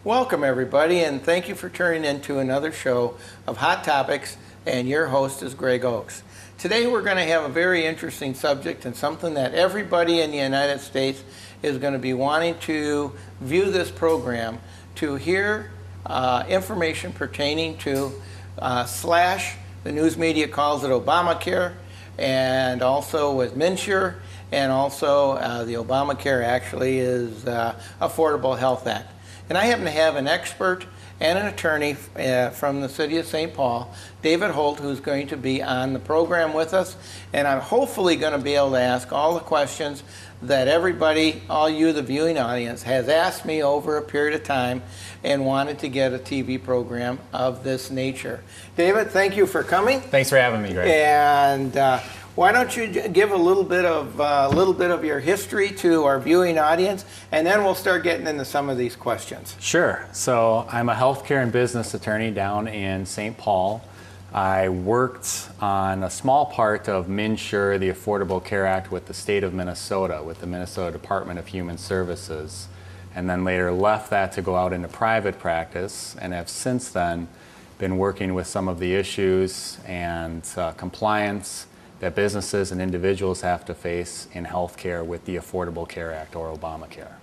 Welcome everybody, and thank you for tuning in to another show of Hot Topics, and your host is Greg Ochs. Today we're going to have a very interesting subject and something that everybody in the United States is going to be wanting to view this program to hear information pertaining to slash, the news media calls it Obamacare, and also with MNsure, and also the Obamacare actually is Affordable Health Act. And I happen to have an expert and an attorney from the city of St. Paul, David Holt, who's going to be on the program with us. And I'm hopefully going to be able to ask all the questions that everybody, all you, the viewing audience, has asked me over a period of time and wanted to get a TV program of this nature. David, thank you for coming. Thanks for having me, Greg. And why don't you give a little bit of your history to our viewing audience, and then we'll start getting into some of these questions. Sure. So I'm a healthcare and business attorney down in St. Paul. I worked on a small part of MNsure, the Affordable Care Act, with the state of Minnesota, with the Minnesota Department of Human Services, and then later left that to go out into private practice, and have since then been working with some of the issues and compliance that businesses and individuals have to face in healthcare with the Affordable Care Act, or Obamacare.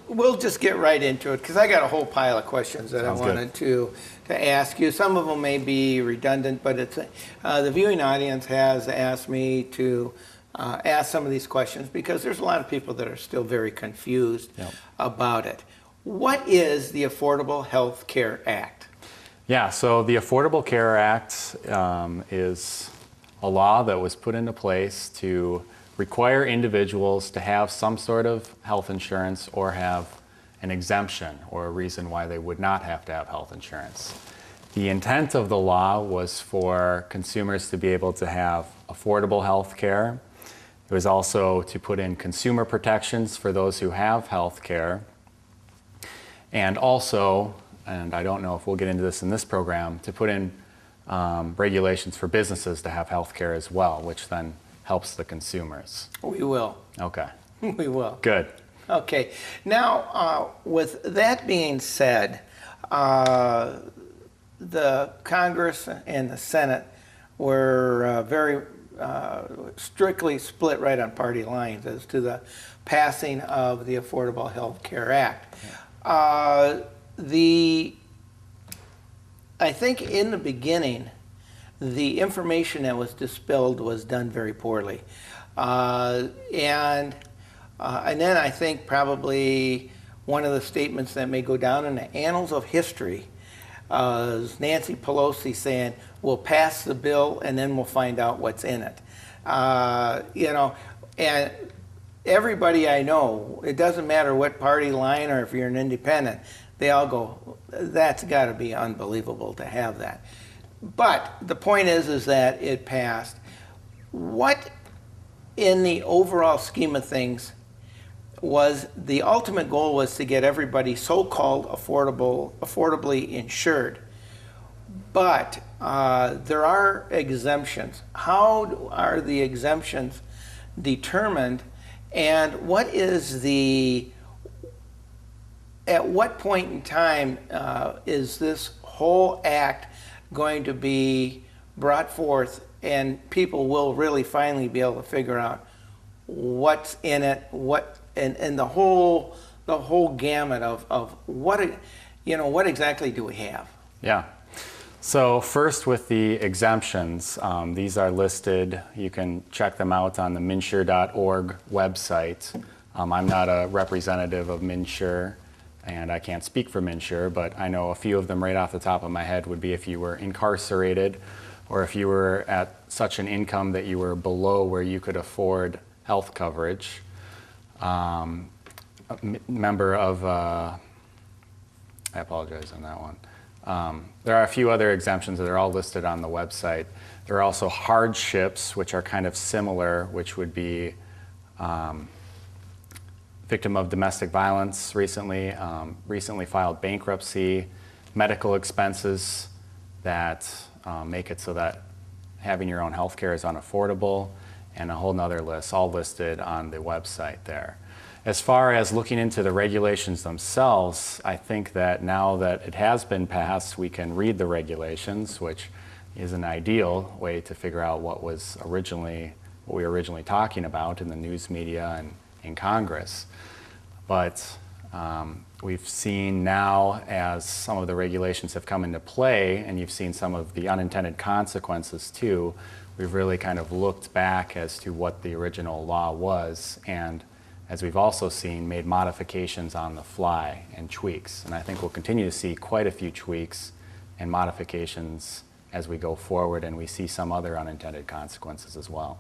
We'll just get right into it, because I got a whole pile of questions that Sounds I wanted to ask you. Some of them may be redundant, but it's the viewing audience has asked me to ask some of these questions because there's a lot of people that are still very confused about it. What is the Affordable Health Care Act? Yeah, so the Affordable Care Act is a law that was put into place to require individuals to have some sort of health insurance or have an exemption or a reason why they would not have to have health insurance. The intent of the law was for consumers to be able to have affordable health care. It was also to put in consumer protections for those who have health care, and also, and I don't know if we'll get into this in this program, to put in regulations for businesses to have health care as well, which then helps the consumers. We will. Okay. We will. Good. Okay. Now, with that being said, the Congress and the Senate were very strictly split right on party lines as to the passing of the Affordable Health Care Act. I think in the beginning, the information that was dispelled was done very poorly. And then I think probably one of the statements that may go down in the annals of history is Nancy Pelosi saying, we'll pass the bill and then we'll find out what's in it. And everybody I know, it doesn't matter what party line or if you're an independent, they all go, that's got to be unbelievable to have that. But the point is that it passed. What, in the overall scheme of things, was the ultimate goal was to get everybody so-called affordably insured. But there are exemptions. How are the exemptions determined? And what is at what point in time is this whole act going to be brought forth and people will really finally be able to figure out what's in it, and the whole gamut of what exactly do we have? Yeah. So first with the exemptions, these are listed. You can check them out on the MNsure.org website. I'm not a representative of MNsure, and I can't speak for MNsure, but I know a few of them right off the top of my head would be if you were incarcerated, or if you were at such an income that you were below where you could afford health coverage. Member of, I apologize on that one. There are a few other exemptions that are all listed on the website. There are also hardships, which are kind of similar, which would be victim of domestic violence recently filed bankruptcy, medical expenses that make it so that having your own health care is unaffordable, and a whole nother list, all listed on the website there. As far as looking into the regulations themselves, I think that now that it has been passed, we can read the regulations, which is an ideal way to figure out what we were originally talking about in the news media and in Congress. But we've seen now, as some of the regulations have come into play, and you've seen some of the unintended consequences too, we've really kind of looked back as to what the original law was, and as we've also seen, made modifications on the fly and tweaks. And I think we'll continue to see quite a few tweaks and modifications as we go forward, and we see some other unintended consequences as well.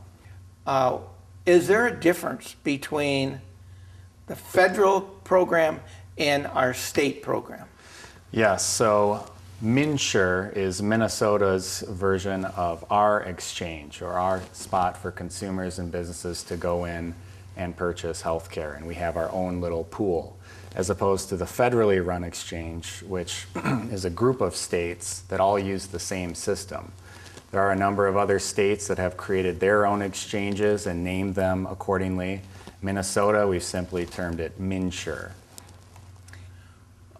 Is there a difference between the federal program and our state program? Yes, so MNsure is Minnesota's version of our exchange, or our spot for consumers and businesses to go in and purchase health care, and we have our own little pool, as opposed to the federally run exchange, which is a group of states that all use the same system. There are a number of other states that have created their own exchanges and named them accordingly. Minnesota, we've simply termed it MNsure.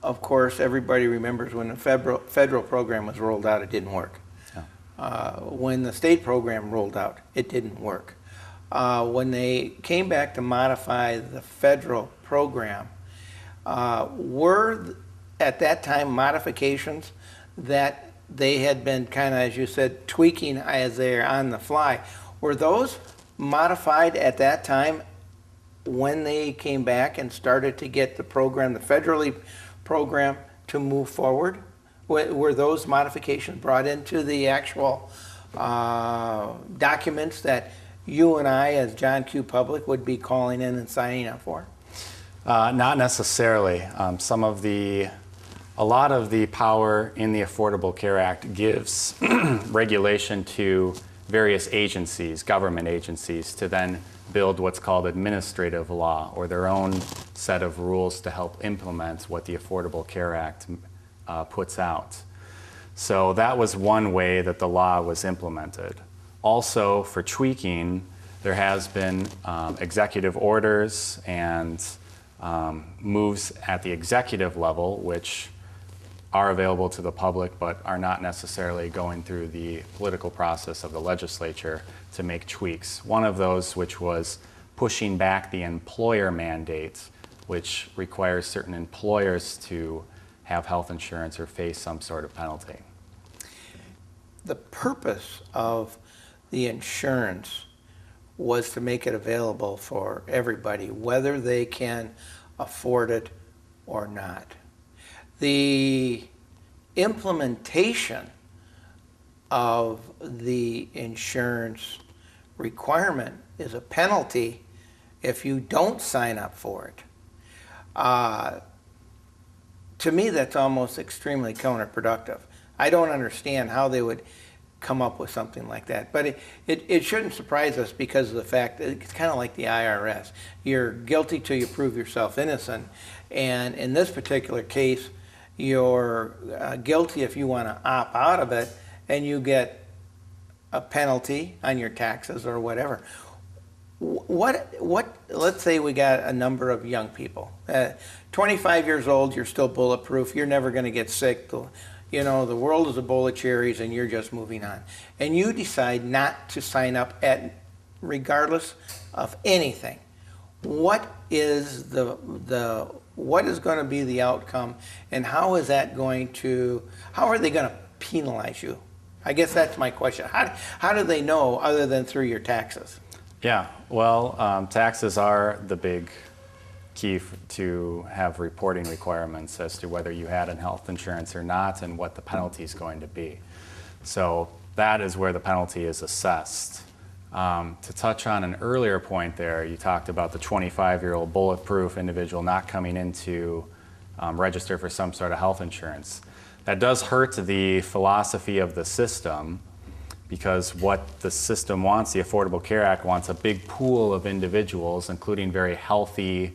Of course, everybody remembers when the federal program was rolled out, it didn't work. Yeah. When the state program rolled out, it didn't work. When they came back to modify the federal program, were at that time modifications that they had been kind of, as you said, tweaking as they're on the fly, were those modified at that time when they came back and started to get the program, the federally program, to move forward? Were those modifications brought into the actual documents that you and I, as John Q. Public, would be calling in and signing up for? Not necessarily. A lot of the power in the Affordable Care Act gives regulation to various agencies, government agencies, to then build what's called administrative law, or their own set of rules to help implement what the Affordable Care Act puts out. So that was one way that the law was implemented. Also, for tweaking, there has been executive orders and moves at the executive level, which are available to the public but are not necessarily going through the political process of the legislature to make tweaks. One of those, which was pushing back the employer mandate, which requires certain employers to have health insurance or face some sort of penalty. The purpose of the insurance was to make it available for everybody, whether they can afford it or not. The implementation of the insurance requirement is a penalty if you don't sign up for it. To me, that's almost extremely counterproductive. I don't understand how they would come up with something like that. But it shouldn't surprise us because of the fact that it's kind of like the IRS. You're guilty till you prove yourself innocent. And in this particular case, you're guilty if you want to opt out of it, and you get a penalty on your taxes or whatever. Let's say we got a number of young people. 25 years old, you're still bulletproof, you're never going to get sick. You know, the world is a bowl of cherries and you're just moving on. And you decide not to sign up regardless of anything. What is what is going to be the outcome, and how are they going to penalize you? I guess that's my question. How do they know other than through your taxes? Yeah, well, taxes are the big key to have reporting requirements as to whether you had health insurance or not and what the penalty is going to be. So that is where the penalty is assessed. To touch on an earlier point there, you talked about the 25-year-old bulletproof individual not coming in to register for some sort of health insurance. That does hurt the philosophy of the system, because what the system wants, the Affordable Care Act wants a big pool of individuals, including very healthy,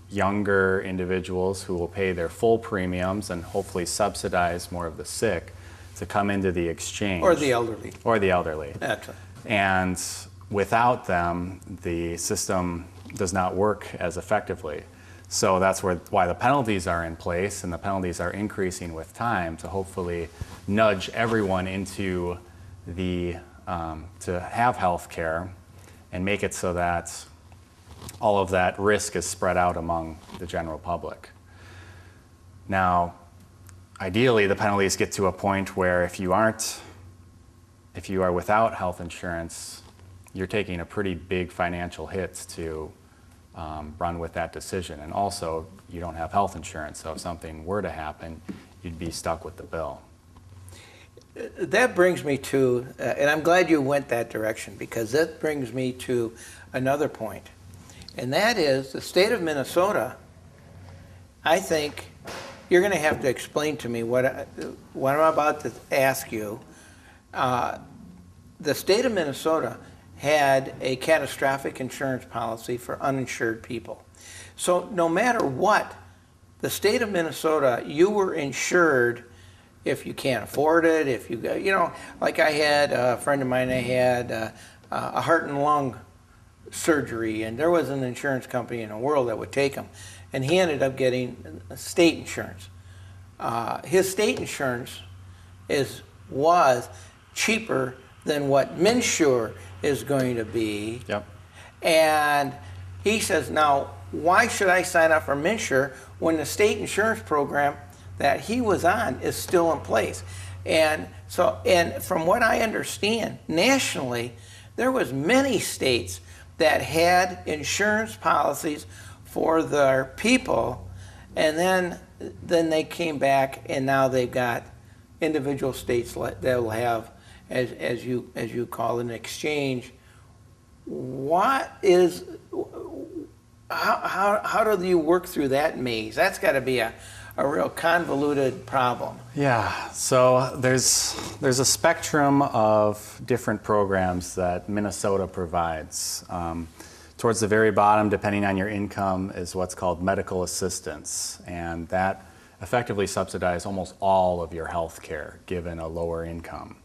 younger individuals who will pay their full premiums and hopefully subsidize more of the sick, to come into the exchange. Or the elderly. Or the elderly. That's right. And without them, the system does not work as effectively. So that's why the penalties are in place, and the penalties are increasing with time to hopefully nudge everyone into to have health care and make it so that all of that risk is spread out among the general public. Now, ideally, the penalties get to a point where if you are without health insurance, you're taking a pretty big financial hit to run with that decision. And also, you don't have health insurance, so if something were to happen, you'd be stuck with the bill. That brings me to, and I'm glad you went that direction, because that brings me to another point. And that is the state of Minnesota. I think you're going to have to explain to me what I'm about to ask you. The state of Minnesota had a catastrophic insurance policy for uninsured people. So no matter what, the state of Minnesota, you were insured if you can't afford it, if like I had a friend of mine, I had a heart and lung surgery, and there was an insurance company in the world that would take him, and he ended up getting state insurance. His state insurance was cheaper than what MNsure is going to be. Yep. And he says, now, why should I sign up for MNsure when the state insurance program that he was on is still in place? And from what I understand, nationally, there was many states that had insurance policies for their people, and then they came back, and now they've got individual states that will have, as you call it, an exchange. How do you work through that maze? That's got to be a real convoluted problem. Yeah, so there's a spectrum of different programs that Minnesota provides. Towards the very bottom, depending on your income, is what's called medical assistance, and that effectively subsidizes almost all of your health care given a lower income.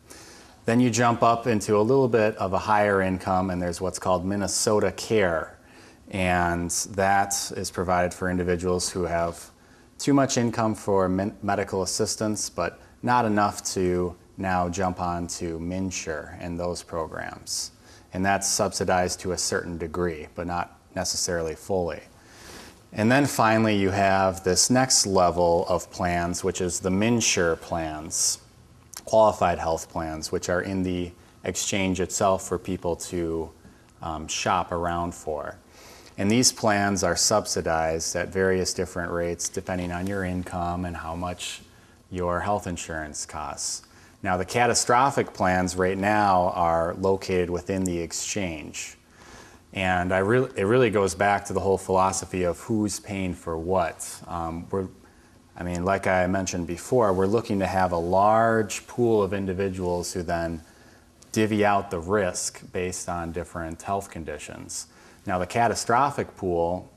Then you jump up into a little bit of a higher income, and there's what's called Minnesota Care, and that is provided for individuals who have too much income for medical assistance, but not enough to now jump on to MNsure and those programs. And that's subsidized to a certain degree, but not necessarily fully. And then finally, you have this next level of plans, which is the MNsure plans, qualified health plans, which are in the exchange itself for people to shop around for. And these plans are subsidized at various different rates depending on your income and how much your health insurance costs. Now, the catastrophic plans right now are located within the exchange. And it really goes back to the whole philosophy of who's paying for what. Like I mentioned before, we're looking to have a large pool of individuals who then divvy out the risk based on different health conditions. Now, the catastrophic pool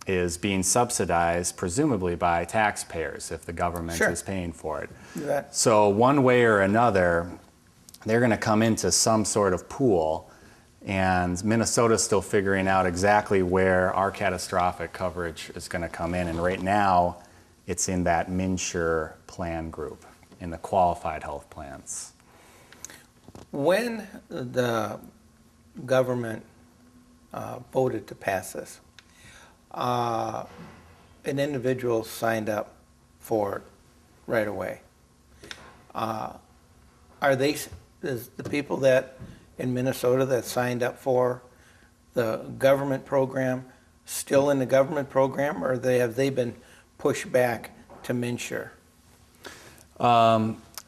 is being subsidized presumably by taxpayers if the government Sure. is paying for it. Yeah. So one way or another, they're going to come into some sort of pool, and Minnesota's still figuring out exactly where our catastrophic coverage is going to come in. And right now, it's in that MNsure plan group, in the qualified health plans. When the government voted to pass this, an individual signed up for it right away. Is the people that in Minnesota that signed up for the government program still in the government program, or have they been pushed back to MNsure?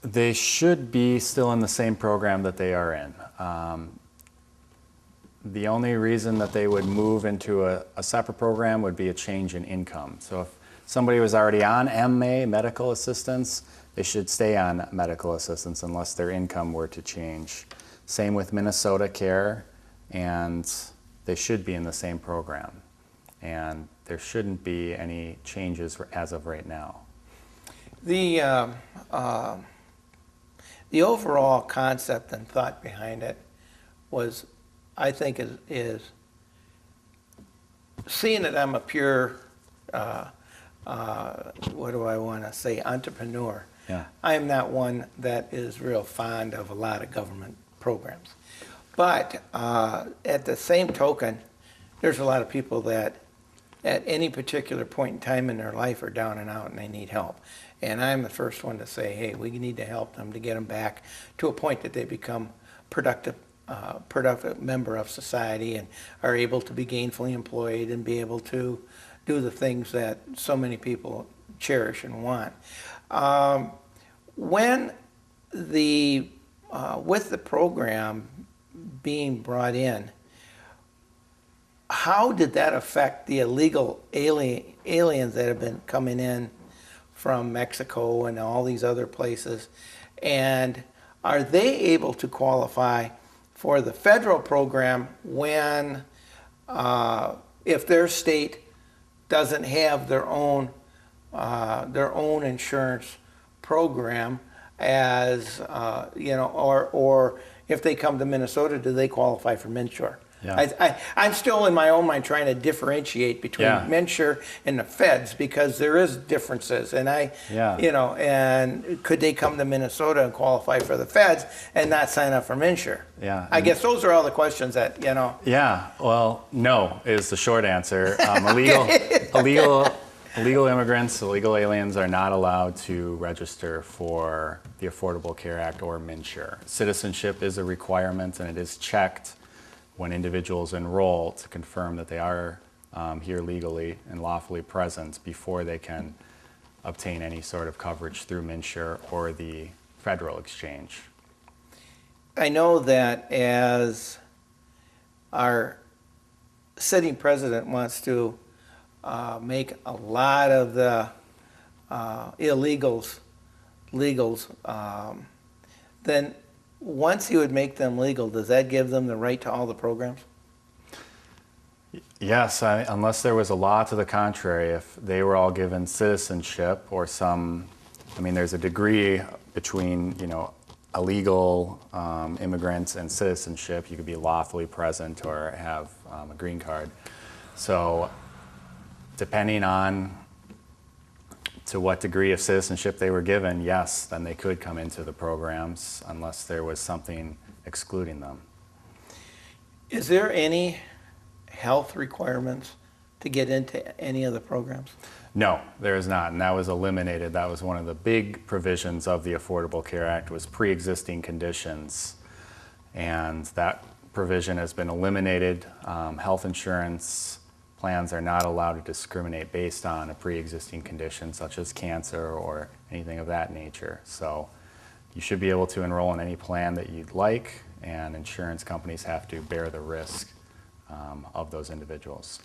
They should be still in the same program that they are in. The only reason that they would move into a separate program would be a change in income. So if somebody was already on MA, medical assistance, they should stay on medical assistance unless their income were to change. Same with Minnesota Care, and they should be in the same program. And there shouldn't be any changes as of right now. The overall concept and thought behind it was I think is seeing that I'm a pure, what do I want to say, entrepreneur. Yeah. I am not one that is real fond of a lot of government programs. But at the same token, there's a lot of people that at any particular point in time in their life are down and out and they need help. And I'm the first one to say, hey, we need to help them to get them back to a point that they become productive member of society and are able to be gainfully employed and be able to do the things that so many people cherish and want. When with the program being brought in, how did that affect the illegal aliens that have been coming in from Mexico and all these other places? And are they able to qualify for the federal program when, if their state doesn't have their own insurance program, as or if they come to Minnesota, do they qualify for MNsure? Yeah. I'm still in my own mind trying to differentiate between MNsure and the feds because there is differences, and and could they come to Minnesota and qualify for the feds and not sign up for MNsure? Yeah. I guess those are all the questions that Yeah. Well, no is the short answer. Illegal immigrants, illegal aliens are not allowed to register for the Affordable Care Act or MNsure. Citizenship is a requirement, and it is checked when individuals enroll to confirm that they are here legally and lawfully present before they can obtain any sort of coverage through MNsure or the federal exchange. I know that as our sitting president wants to make a lot of the illegals legals, then once he would make them legal, does that give them the right to all the programs? Yes, unless there was a law to the contrary, if they were all given citizenship or there's a degree between, illegal immigrants and citizenship. You could be lawfully present or have a green card. So depending on to what degree of citizenship they were given, yes, then they could come into the programs unless there was something excluding them. Is there any health requirements to get into any of the programs? No, there is not, and that was eliminated. That was one of the big provisions of the Affordable Care Act, was pre-existing conditions, and that provision has been eliminated. Health insurance plans are not allowed to discriminate based on a pre-existing condition such as cancer or anything of that nature. So you should be able to enroll in any plan that you'd like, and insurance companies have to bear the risk of those individuals.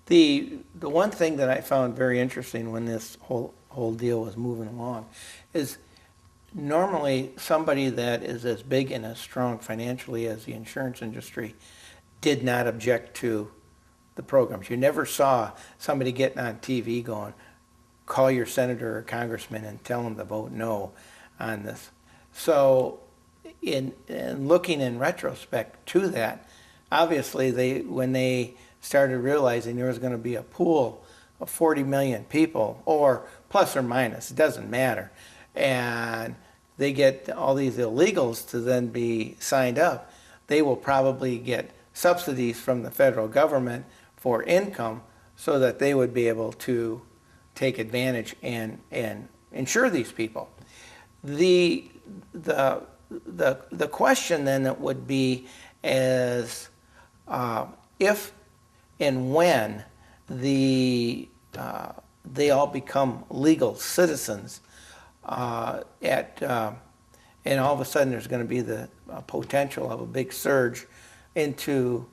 The one thing that I found very interesting when this whole deal was moving along is normally somebody that is as big and as strong financially as the insurance industry did not object to the programs. You never saw somebody getting on TV going, call your senator or congressman and tell them to vote no on this. So in looking in retrospect to that, obviously when they started realizing there was going to be a pool of 40 million people, or plus or minus, it doesn't matter, and they get all these illegals to then be signed up, they will probably get subsidies from the federal government for income so that they would be able to take advantage and insure these people. The question then that would be is if and when they all become legal citizens, and all of a sudden there's going to be the potential of a big surge into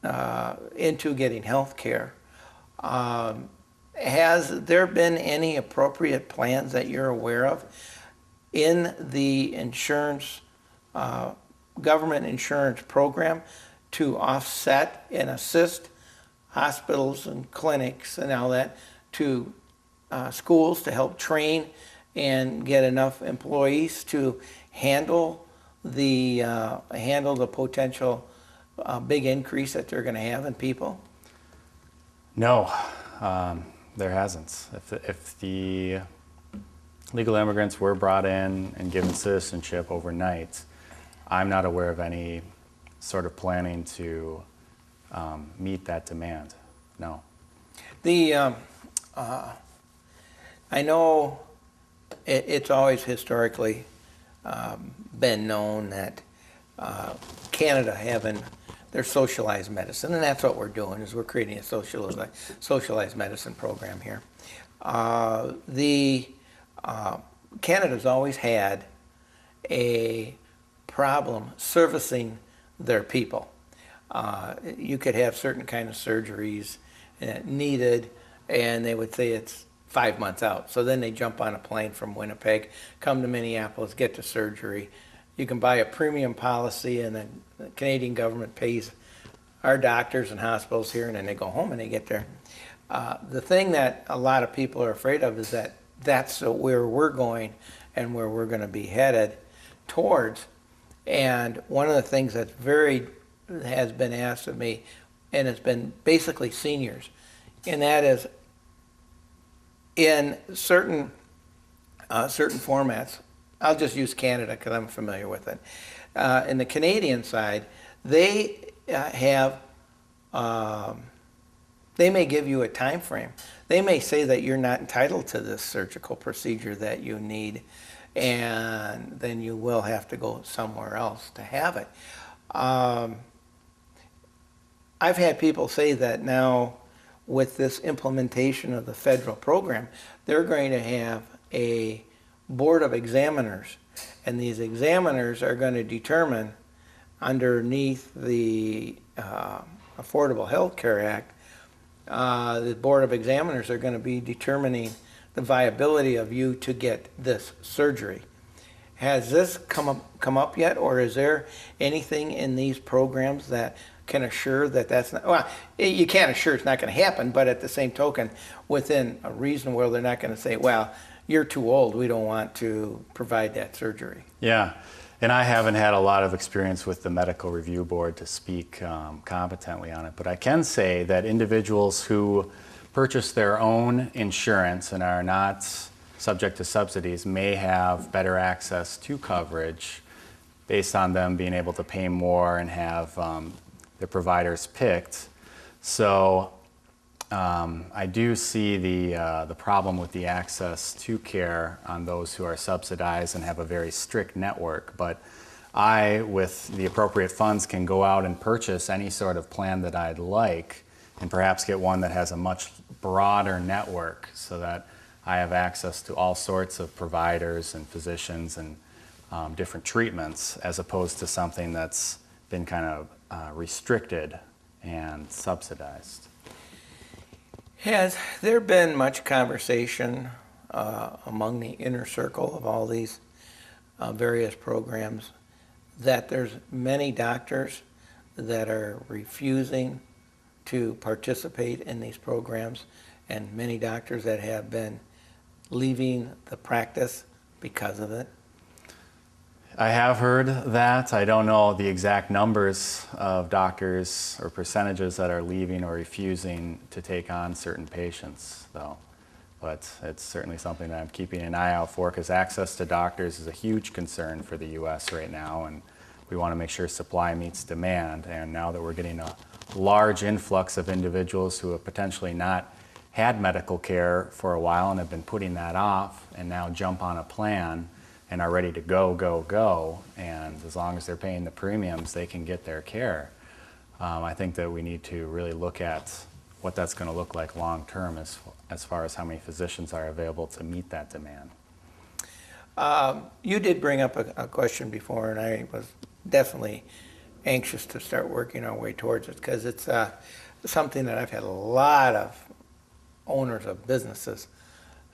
getting health care. Has there been any appropriate plans that you're aware of in the insurance, government insurance program to offset and assist hospitals and clinics and all that, to schools to help train and get enough employees to handle the potential big increase that they're going to have in people? No, there hasn't. If the legal immigrants were brought in and given citizenship overnight, I'm not aware of any sort of planning to meet that demand. No. I know it's always historically been known that Canada having their socialized medicine, and that's what we're doing, is we're creating a socialized medicine program here. Canada's always had a problem servicing their people. You could have certain kind of surgeries needed, and they would say it's 5 months out. So then they jump on a plane from Winnipeg, come to Minneapolis, get the surgery. You can buy a premium policy, and then the Canadian government pays our doctors and hospitals here, and then they go home and they get there. The thing that a lot of people are afraid of is that that's where we're going and where we're going to be headed towards. And one of the things that has been asked of me, and it's been basically seniors, and that is in certain formats. I'll just use Canada because I'm familiar with it. In the Canadian side, they they may give you a time frame. They may say that you're not entitled to this surgical procedure that you need, and then you will have to go somewhere else to have it. I've had people say that now with this implementation of the federal program, they're going to have a board of examiners, and these examiners are going to determine underneath the Affordable Health Care Act, the board of examiners are going to be determining the viability of you to get this surgery. Has this come up yet, or is there anything in these programs that can assure that that's not, well, you can't assure it's not going to happen, but at the same token, within a reason where they're not going to say, well, you're too old, we don't want to provide that surgery. Yeah, and I haven't had a lot of experience with the medical review board to speak competently on it, but I can say that individuals who purchase their own insurance and are not subject to subsidies may have better access to coverage based on them being able to pay more and have their providers picked. So I do see the problem with the access to care on those who are subsidized and have a very strict network. But I, with the appropriate funds, can go out and purchase any sort of plan that I'd like, and perhaps get one that has a much broader network so that I have access to all sorts of providers and physicians and different treatments, as opposed to something that's been kind of restricted and subsidized. Has there been much conversation among the inner circle of all these various programs that there's many doctors that are refusing to participate in these programs, and many doctors that have been leaving the practice because of it? I have heard that. I don't know the exact numbers of doctors or percentages that are leaving or refusing to take on certain patients, though. But it's certainly something that I'm keeping an eye out for, because access to doctors is a huge concern for the U.S. right now, and we want to make sure supply meets demand. And now that we're getting a large influx of individuals who have potentially not had medical care for a while and have been putting that off, and now jump on a plan and are ready to go, and as long as they're paying the premiums, they can get their care. I think that we need to really look at what that's going to look like long term as far as how many physicians are available to meet that demand. You did bring up a question before, and I was definitely anxious to start working our way towards it, because it's something that I've had a lot of owners of businesses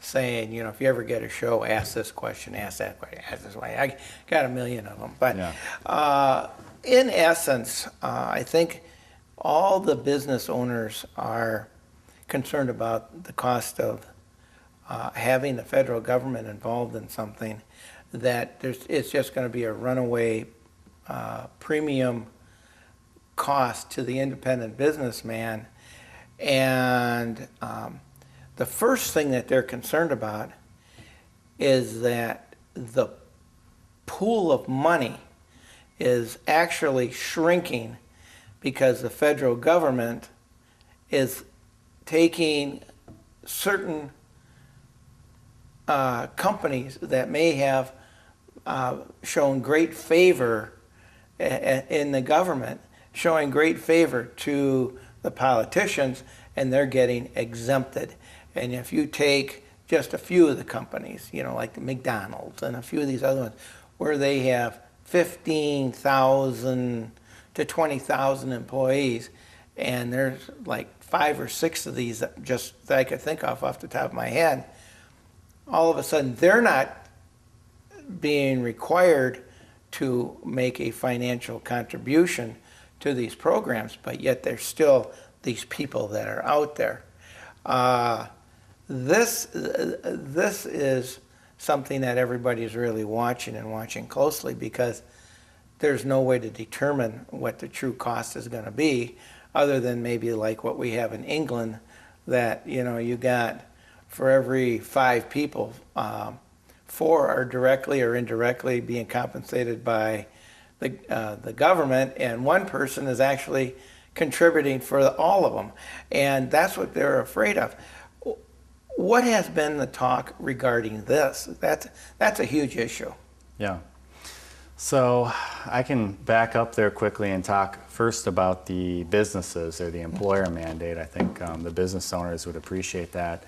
saying, you know, if you ever get a show, ask this question, ask that question, ask this way. I got a million of them. But yeah. In essence, I think all the business owners are concerned about the cost of having the federal government involved in something that it's just going to be a runaway premium cost to the independent businessman. And the first thing that they're concerned about is that the pool of money is actually shrinking because the federal government is taking certain companies that may have shown great favor in the government, showing great favor to the politicians, and they're getting exempted. And if you take just a few of the companies, like the McDonald's and a few of these other ones, where they have 15,000 to 20,000 employees, and there's like 5 or 6 of these that I could think of off the top of my head, all of a sudden they're not being required to make a financial contribution to these programs, but yet there's still these people that are out there. This is something that everybody's really watching and watching closely, because there's no way to determine what the true cost is going to be, other than maybe like what we have in England, that you got for every 5 people, 4 are directly or indirectly being compensated by the government, and 1 person is actually contributing for all of them, and that's what they're afraid of. What has been the talk regarding this? That's a huge issue. Yeah. So I can back up there quickly and talk first about the businesses or the employer mandate. I think the business owners would appreciate that.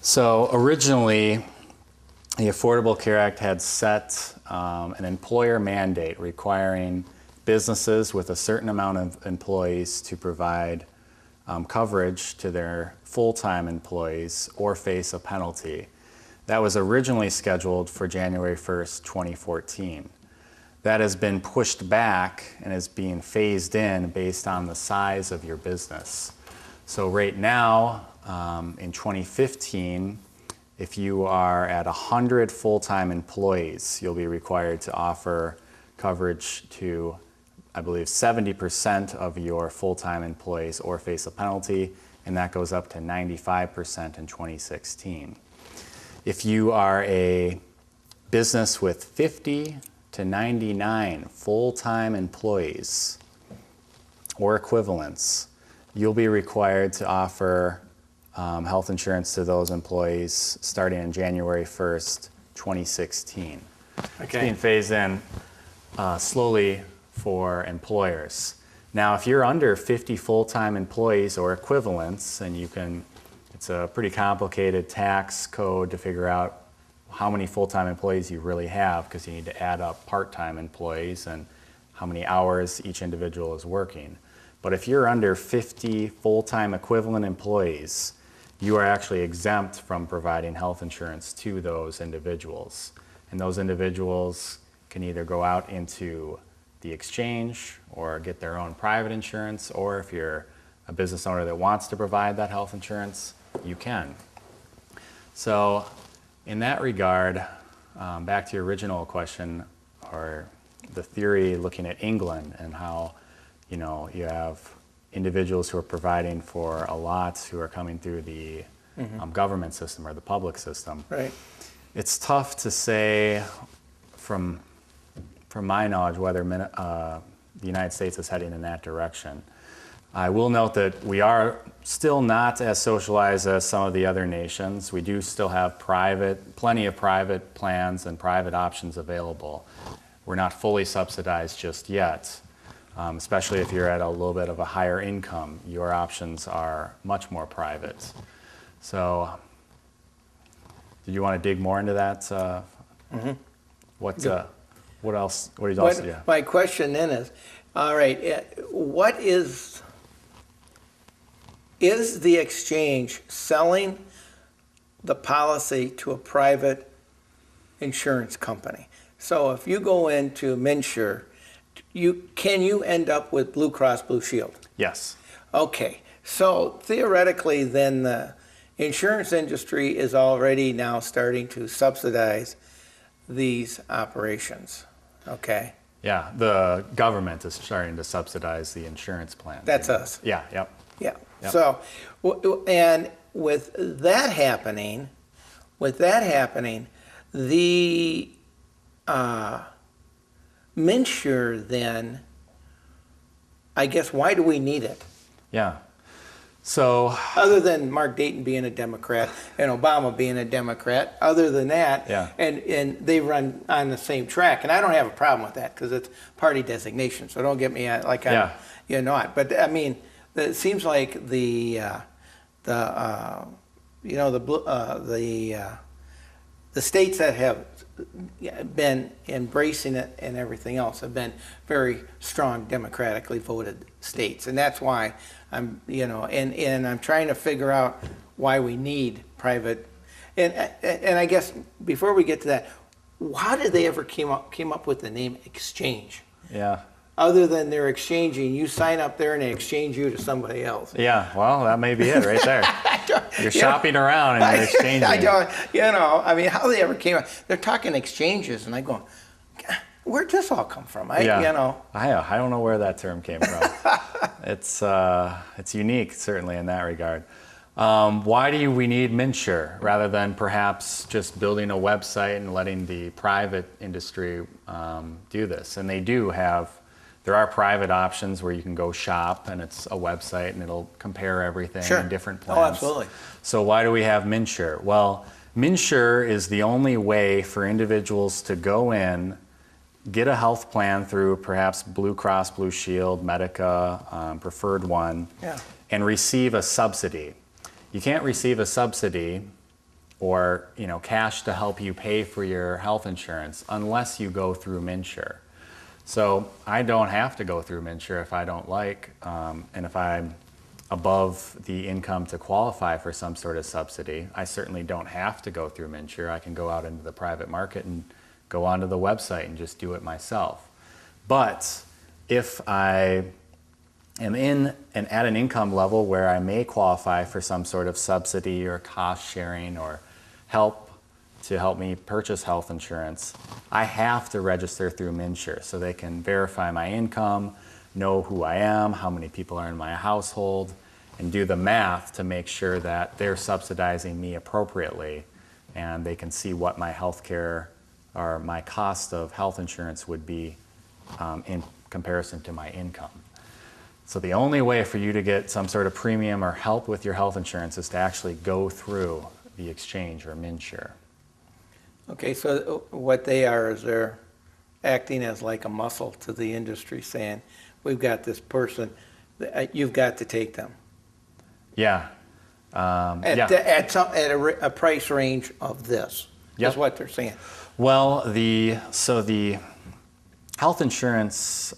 So originally, the Affordable Care Act had set an employer mandate requiring businesses with a certain amount of employees to provide coverage to their full-time employees or face a penalty. That was originally scheduled for January 1st, 2014. That has been pushed back and is being phased in based on the size of your business. So right now, in 2015, if you are at 100 full-time employees, you'll be required to offer coverage to, I believe, 70% of your full-time employees or face a penalty, and that goes up to 95% in 2016. If you are a business with 50 to 99 full-time employees or equivalents, you'll be required to offer health insurance to those employees starting in January 1st, 2016. Okay. It's being phased in slowly for employers. Now, if you're under 50 full-time employees or equivalents, and it's a pretty complicated tax code to figure out how many full-time employees you really have, because you need to add up part-time employees and how many hours each individual is working. But if you're under 50 full-time equivalent employees, you are actually exempt from providing health insurance to those individuals. And those individuals can either go out into the exchange or get their own private insurance, or if you're a business owner that wants to provide that health insurance, you can. So in that regard, back to your original question, or the theory looking at England and how you have individuals who are providing for a lot who are coming through the government system or the public system. Right. It's tough to say from my knowledge whether the United States is heading in that direction. I will note that we are still not as socialized as some of the other nations. We do still have plenty of private plans and private options available. We're not fully subsidized just yet. Especially if you're at a little bit of a higher income, your options are much more private. So, did you want to dig more into that? What else? What did you also do? My question then is, all right, what is the exchange selling the policy to a private insurance company? So if you go into Minsure, can you end up with Blue Cross Blue Shield? Yes. Okay, so theoretically then the insurance industry is already now starting to subsidize these operations, okay? Yeah, the government is starting to subsidize the insurance plan. That's us. Yeah, yep. Yeah. Yep. So, and with that happening, the MNsure then, I guess, why do we need it? Yeah. So, Other than Mark Dayton being a Democrat and Obama being a Democrat, other than that, Yeah. and they run on the same track, and I don't have a problem with that because it's party designation. So don't get me like I'm, Yeah. not. But I mean, it seems like the states that have been embracing it and everything else have been very strong democratically voted states, and that's why I'm and I'm trying to figure out why we need private, and I guess before we get to that, how did they ever came up with the name exchange? yeah. Other than they're exchanging, you sign up there and they exchange you to somebody else. Yeah, well, that may be it right there. You're shopping around and you're exchanging. I don't, I mean, how they ever came up? They're talking exchanges, and I go, where'd this all come from? I don't know where that term came from. It's unique, certainly, in that regard. Why do we need MNsure rather than perhaps just building a website and letting the private industry do this? And there are private options where you can go shop and it's a website and it'll compare everything in different plans. Oh, absolutely. So why do we have MNsure? Well, MNsure is the only way for individuals to go in, get a health plan through perhaps Blue Cross Blue Shield, Medica, preferred one, and receive a subsidy. You can't receive a subsidy or cash to help you pay for your health insurance unless you go through MNsure. So I don't have to go through MNsure if I don't like, and if I'm above the income to qualify for some sort of subsidy. I certainly don't have to go through MNsure. I can go out into the private market and go onto the website and just do it myself. But if I am at an income level where I may qualify for some sort of subsidy or cost sharing or help to help me purchase health insurance, I have to register through MNsure so they can verify my income, know who I am, how many people are in my household, and do the math to make sure that they're subsidizing me appropriately and they can see what my health care or my cost of health insurance would be in comparison to my income. So the only way for you to get some sort of premium or help with your health insurance is to actually go through the exchange or MNsure. Okay, so what they are is they're acting as like a muscle to the industry, saying, we've got this person, you've got to take them. Yeah. At a price range of this, is what they're saying. Well, the health insurance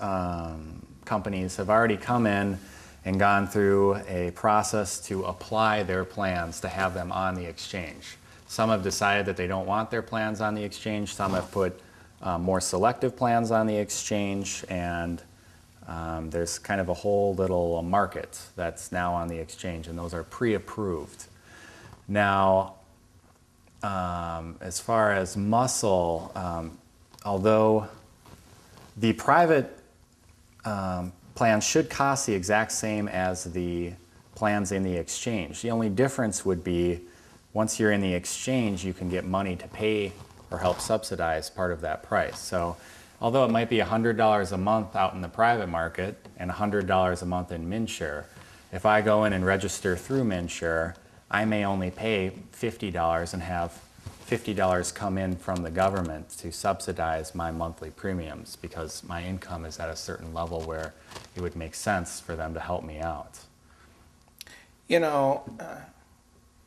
companies have already come in and gone through a process to apply their plans to have them on the exchange. Some have decided that they don't want their plans on the exchange. Some have put more selective plans on the exchange, and there's kind of a whole little market that's now on the exchange, and those are pre-approved. Now, as far as muscle, although the private plans should cost the exact same as the plans in the exchange. The only difference would be once you're in the exchange, you can get money to pay or help subsidize part of that price. So although it might be $100 a month out in the private market and $100 a month in MNsure, if I go in and register through MNsure, I may only pay $50 and have $50 come in from the government to subsidize my monthly premiums because my income is at a certain level where it would make sense for them to help me out.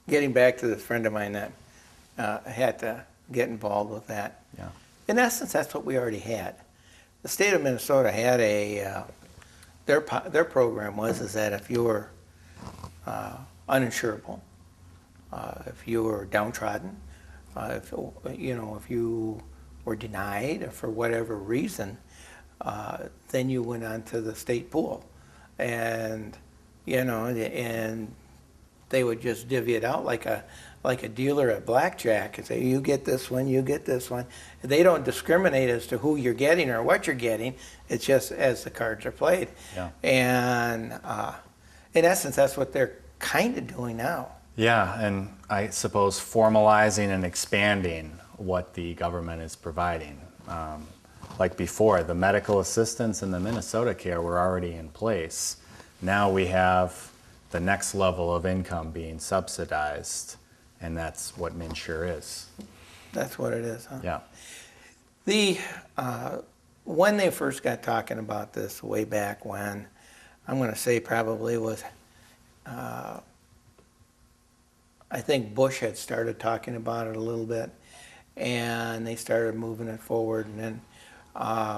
Getting back to this friend of mine that had to get involved with that. Yeah. In essence, that's what we already had. The state of Minnesota had their program is that if you were uninsurable, if you were downtrodden, if you were denied for whatever reason, then you went on to the state pool, and they would just divvy it out like a dealer at blackjack and say, you get this one, you get this one. They don't discriminate as to who you're getting or what you're getting. It's just as the cards are played. Yeah. And in essence, that's what they're kind of doing now. Yeah, and I suppose formalizing and expanding what the government is providing. Like before, the medical assistance and the Minnesota Care were already in place. Now we have the next level of income being subsidized, and that's what MNsure is. That's what it is, huh? Yeah. When they first got talking about this way back when, I'm going to say probably was, I think Bush had started talking about it a little bit, and they started moving it forward. And then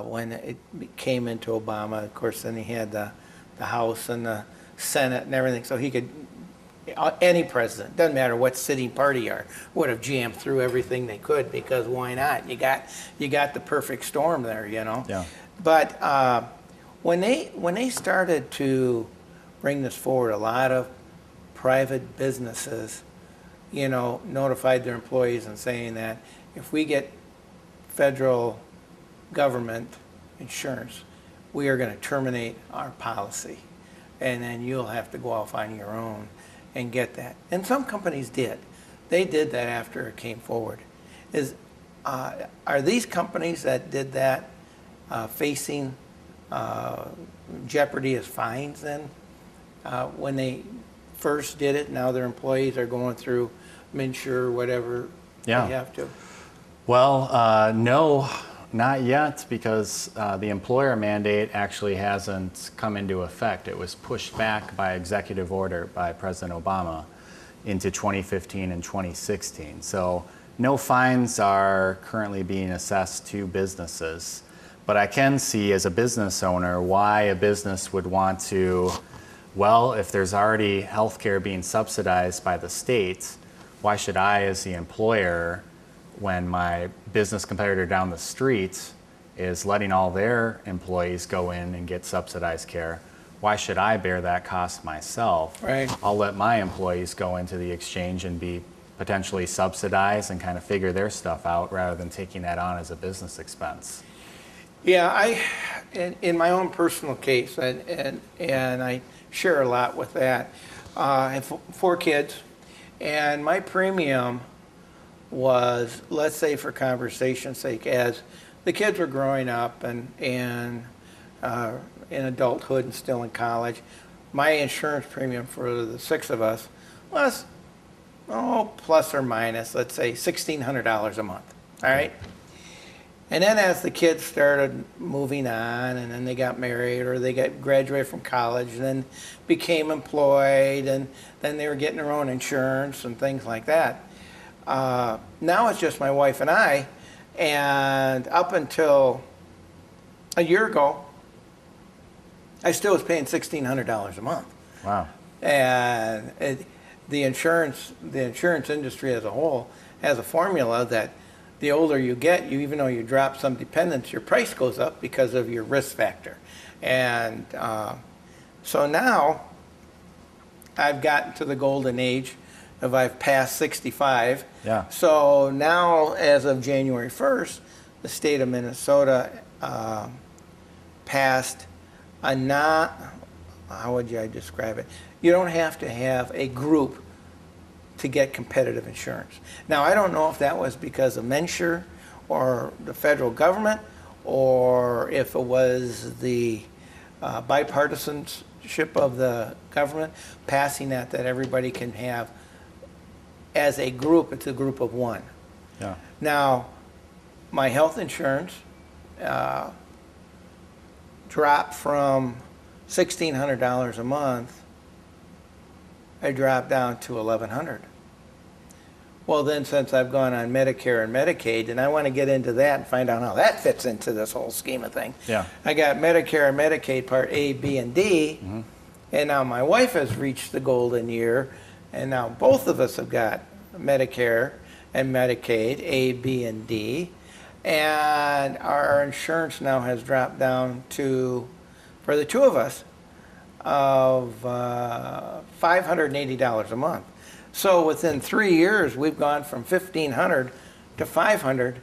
when it came into Obama, of course, then he had the House and the Senate and everything, so he could, any president, doesn't matter what sitting party you are, would have jammed through everything they could, because why not? You got the perfect storm there, you know. Yeah. But when they started to bring this forward, a lot of private businesses, you know, notified their employees and saying that if we get federal government insurance, we are going to terminate our policy, and then you'll have to go off on your own and get that. And some companies did. They did that after it came forward. Are these companies that did that facing jeopardy as fines then? When they first did it, now their employees are going through MNsure, whatever Yeah. they have to. Well, no, not yet, because the employer mandate actually hasn't come into effect. It was pushed back by executive order by President Obama into 2015 and 2016. So no fines are currently being assessed to businesses. But I can see as a business owner why a business would want to, well, if there's already healthcare being subsidized by the state, why should I, as the employer, when my business competitor down the street is letting all their employees go in and get subsidized care, why should I bear that cost myself? Right. I'll let my employees go into the exchange and be potentially subsidized and kind of figure their stuff out rather than taking that on as a business expense. Yeah, in my own personal case, and I share a lot with that. I have 4 kids, and my premium was, let's say for conversation's sake, as the kids were growing up and in adulthood and still in college, my insurance premium for the 6 of us was, plus or minus, let's say $1,600 a month, all right? And then as the kids started moving on, and then they got married or they graduated from college and then became employed, and then they were getting their own insurance and things like that. Now it's just my wife and I, and up until a year ago, I still was paying $1,600 a month. Wow. And the insurance industry as a whole has a formula that the older you get, even though you drop some dependents, your price goes up because of your risk factor. And so now I've gotten to the golden age of I've passed 65. Yeah. So now, as of January 1st, the state of Minnesota passed how would I describe it? You don't have to have a group to get competitive insurance. Now, I don't know if that was because of MNsure or the federal government, or if it was the bipartisanship of the government passing that everybody can have as a group. It's a group of one. Yeah. Now, my health insurance dropped from $1,600 a month. I dropped down to $1,100. Well, then, since I've gone on Medicare and Medicaid, and I want to get into that and find out how that fits into this whole scheme of things. Yeah. I got Medicare and Medicaid Part A, B, and D, and now my wife has reached the golden year, and now both of us have got Medicare and Medicaid, A, B, and D, and our insurance now has dropped down to, for the 2 of us, of $580 a month. So within 3 years, we've gone from $1,500 to $500,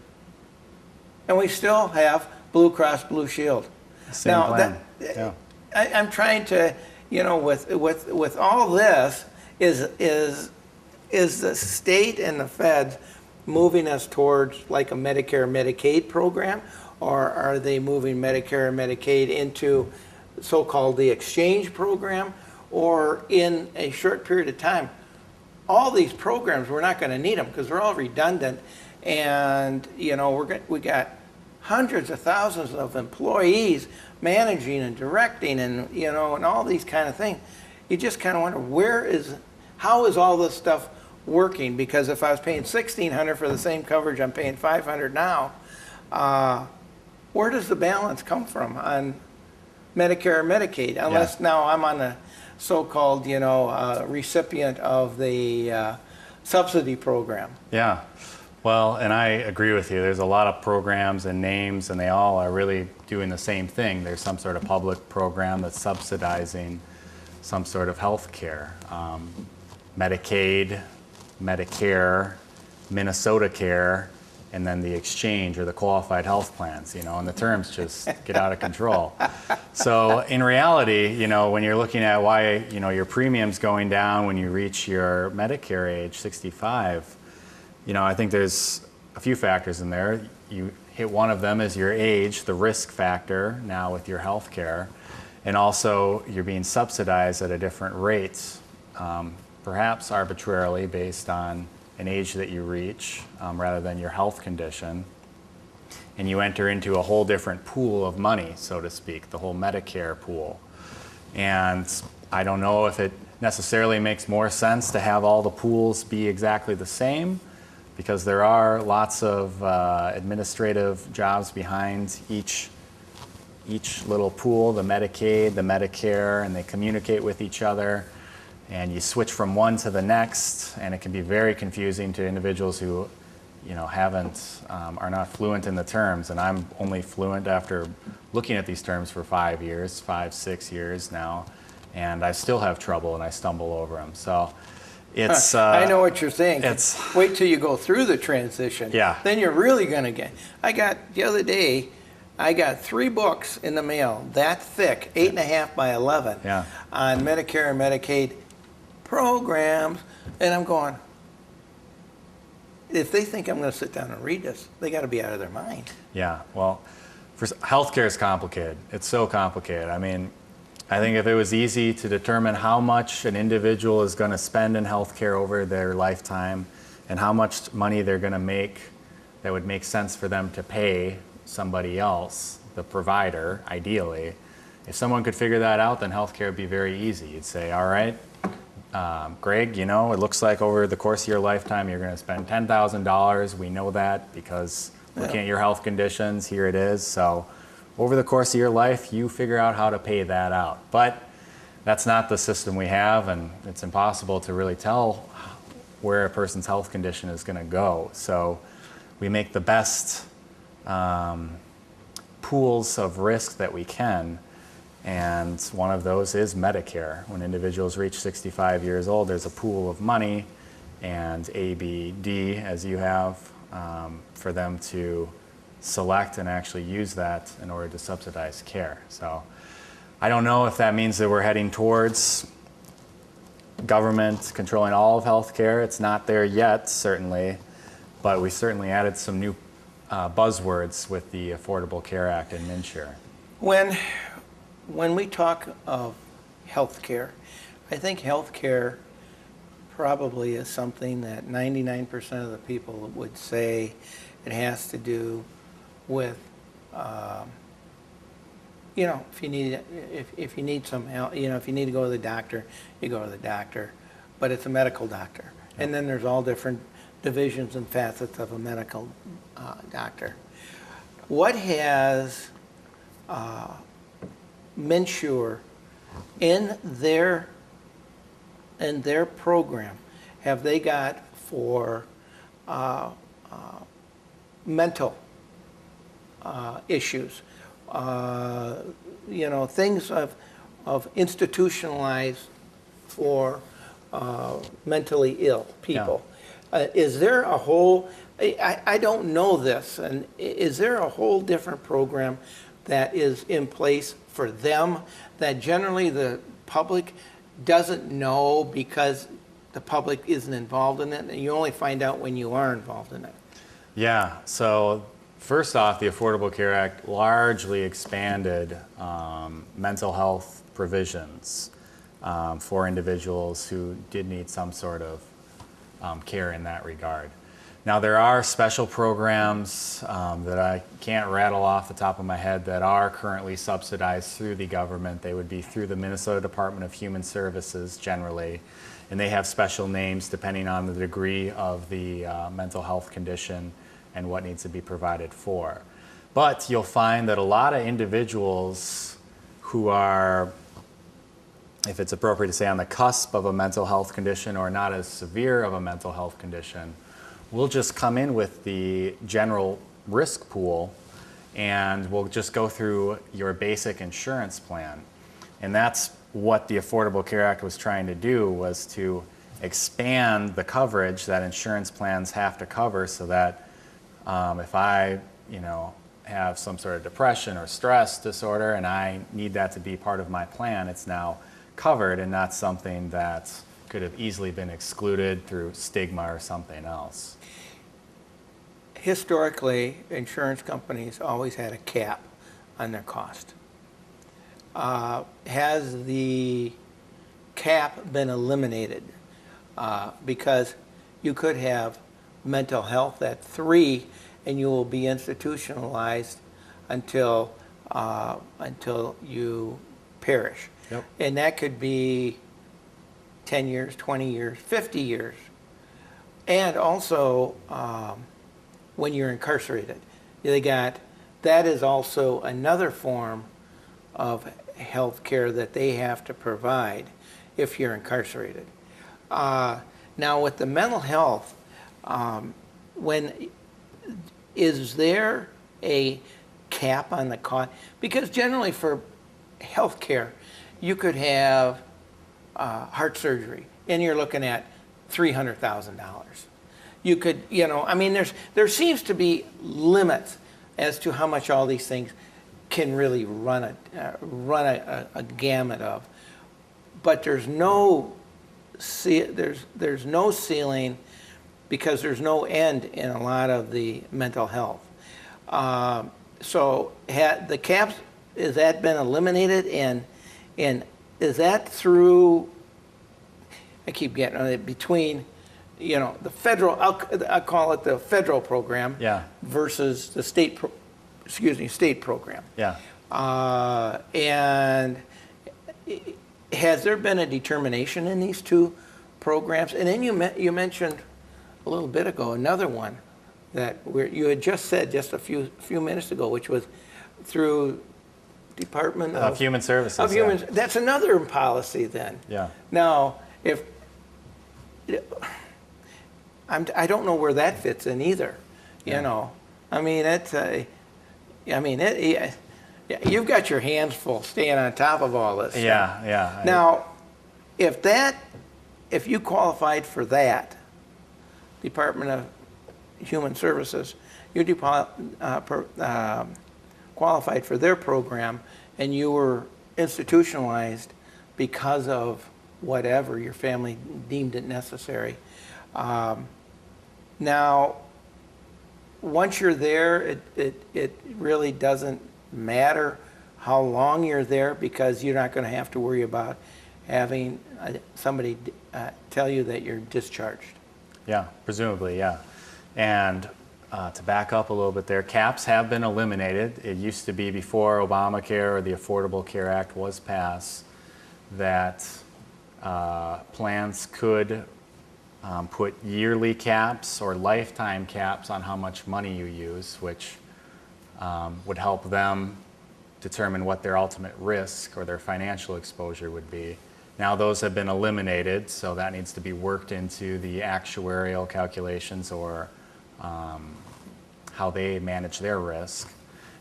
and we still have Blue Cross Blue Shield. Same Now, plan. Yeah. I'm trying to, with all this, is the state and the feds moving us towards like a Medicare Medicaid program, or are they moving Medicare and Medicaid into so-called the exchange program, or in a short period of time, all these programs, we're not going to need them because they're all redundant, and we got hundreds of thousands of employees managing and directing, and and all these kind of things. You just kind of wonder how is all this stuff working? Because if I was paying $1,600 for the same coverage I'm paying $500 now, where does the balance come from on Medicare or Medicaid? Unless now I'm on the so-called recipient of the subsidy program. Yeah. Well, and I agree with you. There's a lot of programs and names, and they all are really doing the same thing. There's some sort of public program that's subsidizing some sort of health care. Medicaid, Medicare, Minnesota Care, and then the exchange or the qualified health plans, and the terms just get out of control. So in reality, when you're looking at why, your premium's going down when you reach your Medicare age, 65, I think there's a few factors in there. You hit one of them is your age, the risk factor now with your health care, and also you're being subsidized at a different rate, perhaps arbitrarily based on an age that you reach rather than your health condition. And you enter into a whole different pool of money, so to speak, the whole Medicare pool. And I don't know if it necessarily makes more sense to have all the pools be exactly the same, because there are lots of administrative jobs behind each little pool, the Medicaid, the Medicare, and they communicate with each other. And you switch from one to the next, and it can be very confusing to individuals who, are not fluent in the terms. And I'm only fluent after looking at these terms for 5 years, 6 years now, and I still have trouble and I stumble over them. So it's. I know what you're saying. It's wait till you go through the transition. Yeah. Then you're really gonna get. The other day, I got 3 books in the mail that thick, 8.5 by 11, on Medicare and Medicaid programs, and I'm going, if they think I'm going to sit down and read this, they got to be out of their mind. Yeah, well, healthcare is complicated. It's so complicated. I mean, I think if it was easy to determine how much an individual is going to spend in healthcare over their lifetime and how much money they're going to make that would make sense for them to pay somebody else, the provider, ideally, if someone could figure that out, then healthcare would be very easy. You'd say, all right, Greg, it looks like over the course of your lifetime you're going to spend $10,000. We know that because looking at your health conditions, here it is. So over the course of your life, you figure out how to pay that out. But that's not the system we have, and it's impossible to really tell where a person's health condition is going to go. So we make the best pools of risk that we can. And one of those is Medicare. When individuals reach 65 years old, there's a pool of money and A, B, D, as you have, for them to select and actually use that in order to subsidize care. So I don't know if that means that we're heading towards government controlling all of healthcare. It's not there yet, certainly, but we certainly added some new buzzwords with the Affordable Care Act and MNsure. When we talk of healthcare, I think healthcare probably is something that 99% of the people would say it has to do with, if you need some help, if you need to go to the doctor, you go to the doctor, but it's a medical doctor. Yep. And then there's all different divisions and facets of a medical doctor. What has MNsure in their program have they got for mental issues? Things of of institutionalized for mentally ill people. Is there a whole, I don't know this, and is there a whole different program that is in place for them that generally the public doesn't know because the public isn't involved in it, and you only find out when you are involved in it? Yeah, so first off, the Affordable Care Act largely expanded mental health provisions for individuals who did need some sort of care in that regard. Now, there are special programs that I can't rattle off the top of my head that are currently subsidized through the government. They would be through the Minnesota Department of Human Services generally, and they have special names depending on the degree of the mental health condition and what needs to be provided for. But you'll find that a lot of individuals who are, if it's appropriate to say, on the cusp of a mental health condition or not as severe of a mental health condition, will just come in with the general risk pool and we'll just go through your basic insurance plan. And that's what the Affordable Care Act was trying to do, was to expand the coverage that insurance plans have to cover so that if I, have some sort of depression or stress disorder and I need that to be part of my plan, it's now covered and not something that could have easily been excluded through stigma or something else. Historically, insurance companies always had a cap on their cost. Has the cap been eliminated? Because you could have mental health at 3 and you will be institutionalized until you perish. Yep. And that could be 10 years, 20 years, 50 years. And also, when you're incarcerated, that is also another form of health care that they have to provide if you're incarcerated. Now, with the mental health, is there a cap on the cost? Because generally for health care, you could have heart surgery, and you're looking at $300,000. You could, there seems to be limits as to how much all these things can really run a gamut of. But there's no ceiling because there's no end in a lot of the mental health. So the caps, has that been eliminated, and is that through, I keep getting it, between the federal, I'll call it the federal program, versus the state program. Yeah. And has there been a determination in these two programs? And then you mentioned a little bit ago another one that you had just said just a few minutes ago, which was through Department of Human Services. That's another policy then. Yeah. Now, I don't know where that fits in either. I mean, you've got your hands full staying on top of all this. Yeah. Now, if you qualified for that, Department of Human Services, you qualified for their program, and you were institutionalized because of whatever your family deemed it necessary. Now, once you're there, it really doesn't matter how long you're there, because you're not going to have to worry about having somebody tell you that you're discharged. Yeah, presumably, yeah. And to back up a little bit there, caps have been eliminated. It used to be, before Obamacare or the Affordable Care Act was passed, that plans could put yearly caps or lifetime caps on how much money you use, which would help them determine what their ultimate risk or their financial exposure would be. Now those have been eliminated, so that needs to be worked into the actuarial calculations or how they manage their risk.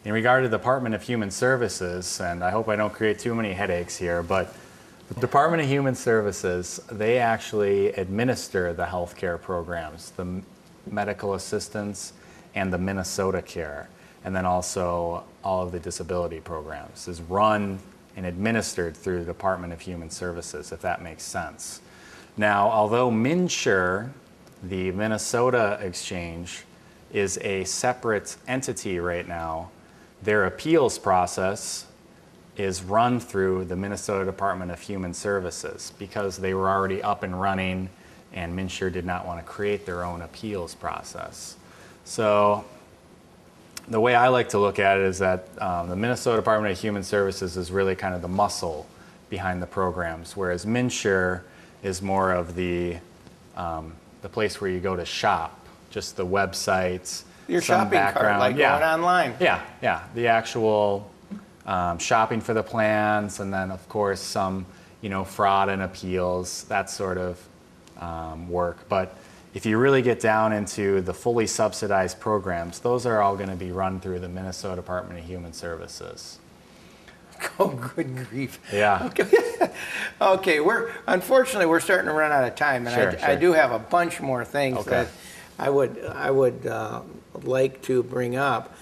in regard to the Department of Human Services, and I hope I don't create too many headaches here, but the Department of Human Services, they actually administer the healthcare programs, the medical assistance and the Minnesota Care, and then also all of the disability programs is run and administered through the Department of Human Services, if that makes sense. Now, although MNsure, the Minnesota exchange, is a separate entity right now, their appeals process is run through the Minnesota Department of Human Services because they were already up and running and MNsure did not want to create their own appeals process. So the way I like to look at it is that the Minnesota Department of Human Services is really kind of the muscle behind the programs, whereas MNsure is more of the place where you go to shop, just the websites, Your some shopping cart, background. like going online. Yeah, the actual shopping for the plans, and then of course some, fraud and appeals, that sort of work. But if you really get down into the fully subsidized programs, those are all going to be run through the Minnesota Department of Human Services. Oh, good grief. Yeah. Okay, unfortunately we're starting to run out of time, and Sure. I do have a bunch more things Okay. that I would like to bring up.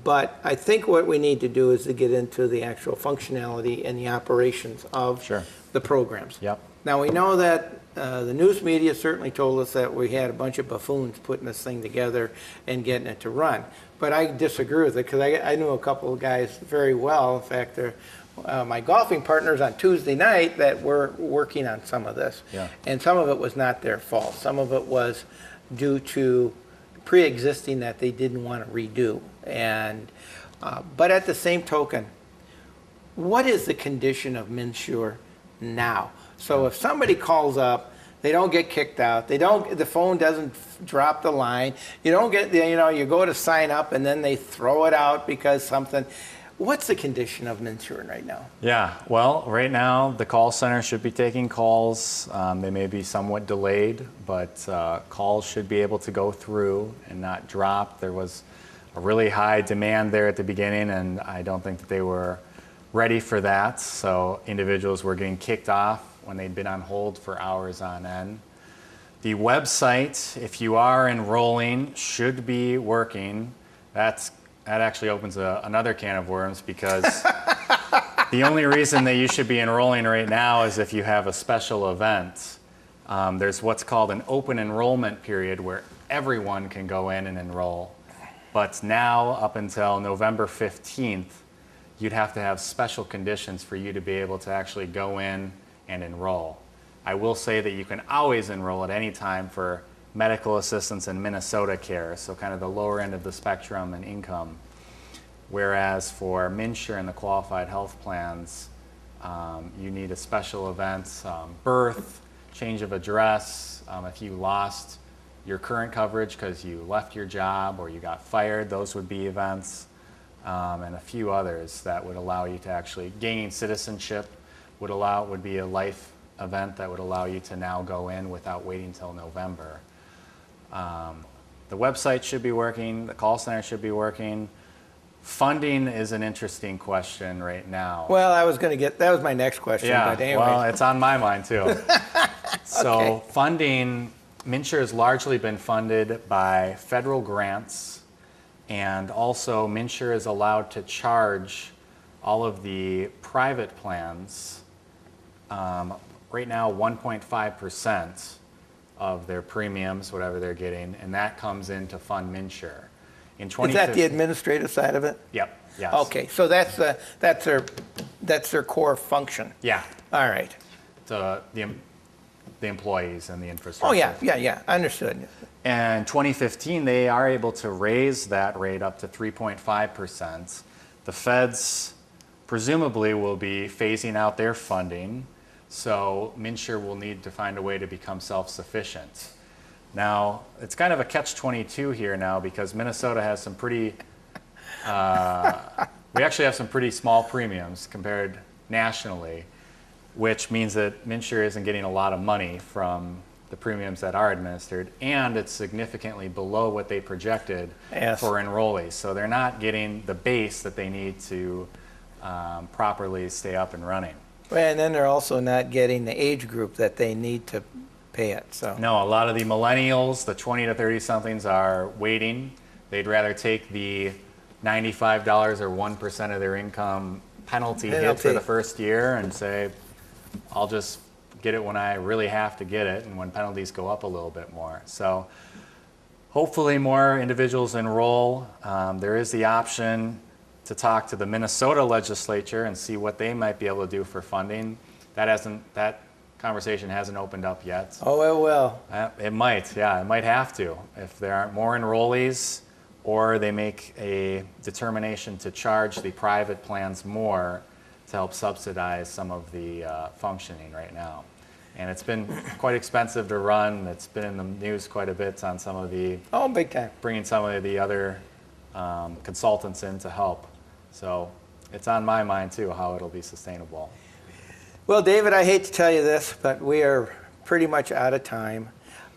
But I think what we need to do is to get into the actual functionality and the operations of Sure. the programs. Yep. Now, we know that the news media certainly told us that we had a bunch of buffoons putting this thing together and getting it to run. But I disagree with it because I knew a couple of guys very well. In fact, they're my golfing partners on Tuesday night that were working on some of this. Yeah. And some of it was not their fault. Some of it was due to pre-existing that they didn't want to redo. And but at the same token, what is the condition of MNsure now? So if somebody calls up, they don't get kicked out. The phone doesn't drop the line. You don't get you go to sign up and then they throw it out because something. What's the condition of MNsure right now? Yeah, well, right now the call center should be taking calls. They may be somewhat delayed, but calls should be able to go through and not drop. There was a really high demand there at the beginning, and I don't think that they were ready for that. So individuals were getting kicked off when they'd been on hold for hours on end. The website, if you are enrolling, should be working. That actually opens another can of worms because the only reason that you should be enrolling right now is if you have a special event. There's what's called an open enrollment period where everyone can go in and enroll. But now, up until November 15th, you'd have to have special conditions for you to be able to actually go in and enroll. I will say that you can always enroll at any time for medical assistance and Minnesota Care, so kind of the lower end of the spectrum in income. Whereas for MNsure and the qualified health plans, you need a special event, birth, change of address, if you lost your current coverage because you left your job or you got fired, those would be events, and a few others that would allow you to actually gain citizenship would be a life event that would allow you to now go in without waiting till November. The website should be working, the call center should be working. Funding is an interesting question right now. Well, that was my next question. Yeah, But anyway. well, it's on my mind too. So Okay. funding, MNsure has largely been funded by federal grants, and also MNsure is allowed to charge all of the private plans, right now 1.5% of their premiums, whatever they're getting, and that comes in to fund MNsure. In Is that the administrative side of it? Yep, yes. Okay, so that's their core function. Yeah, All right. the employees and the infrastructure. Oh, yeah, understood. And 2015, they are able to raise that rate up to 3.5%. The feds presumably will be phasing out their funding, so MNsure will need to find a way to become self-sufficient. Now, it's kind of a catch-22 here now because Minnesota has some pretty, we actually have some pretty small premiums compared nationally, which means that MNsure isn't getting a lot of money from the premiums that are administered, and it's significantly below what they projected Yes. for enrollees. So they're not getting the base that they need to properly stay up and running. And then they're also not getting the age group that they need to pay it. So No, a lot of the millennials, the 20 to 30 somethings, are waiting. They'd rather take the $95 or 1% of their income penalty hit for the first year and say, I'll just get it when I really have to get it, and when penalties go up a little bit more. So hopefully more individuals enroll. There is the option to talk to the Minnesota legislature and see what they might be able to do for funding. That conversation hasn't opened up yet. Oh, it will. It might, yeah, it might have to. If there aren't more enrollees, or they make a determination to charge the private plans more to help subsidize some of the functioning right now. And it's been quite expensive to run. It's been in the news quite a bit on some of the, Big time. bringing some of the other consultants in to help. So it's on my mind too, how it'll be sustainable. Well, David, I hate to tell you this, but we are pretty much out of time.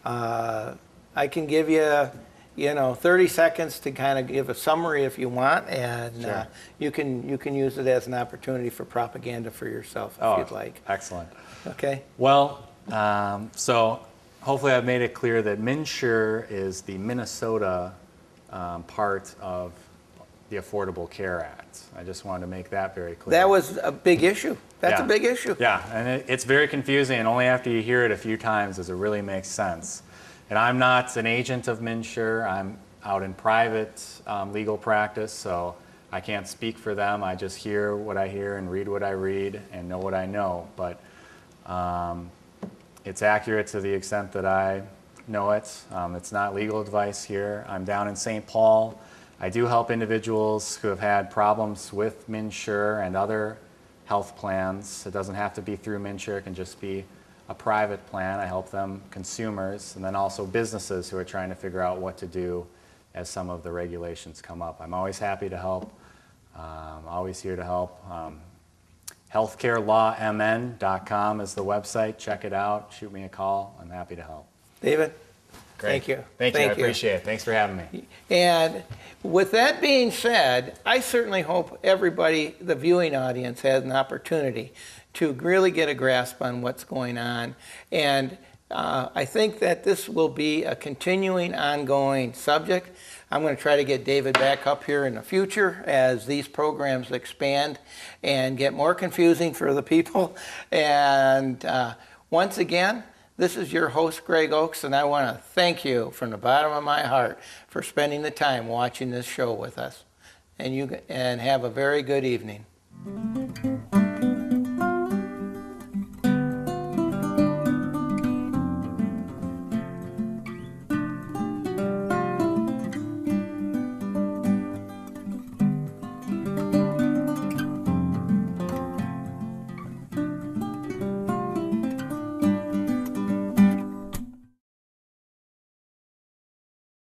I can give you, 30 seconds to kind of give a summary if you want, and Sure. you can use it as an opportunity for propaganda for yourself if you'd like. Excellent. Okay. Well, so hopefully I've made it clear that MNsure is the Minnesota part of the Affordable Care Act. I just wanted to make that very clear. That was a big issue. That's Yeah. a big issue. Yeah, and it's very confusing, and only after you hear it a few times does it really make sense. And I'm not an agent of MNsure. I'm out in private legal practice, so I can't speak for them. I just hear what I hear and read what I read and know what I know. But it's accurate to the extent that I know it. It's not legal advice here. I'm down in St. Paul. I do help individuals who have had problems with MNsure and other health plans. It doesn't have to be through MNsure. It can just be a private plan. I help them, consumers, and then also businesses who are trying to figure out what to do as some of the regulations come up. I'm always happy to help. Always here to help. Healthcarelawmn.com is the website. Check it out. Shoot me a call. I'm happy to help. David? Great. Thank you. Thank you. I appreciate it. Thanks for having me. And with that being said, I certainly hope everybody, the viewing audience, has an opportunity to really get a grasp on what's going on. And I think that this will be a continuing, ongoing subject. I'm going to try to get David back up here in the future as these programs expand and get more confusing for the people. And once again, this is your host, Greg Ochs, and I want to thank you from the bottom of my heart for spending the time watching this show with us. And have a very good evening.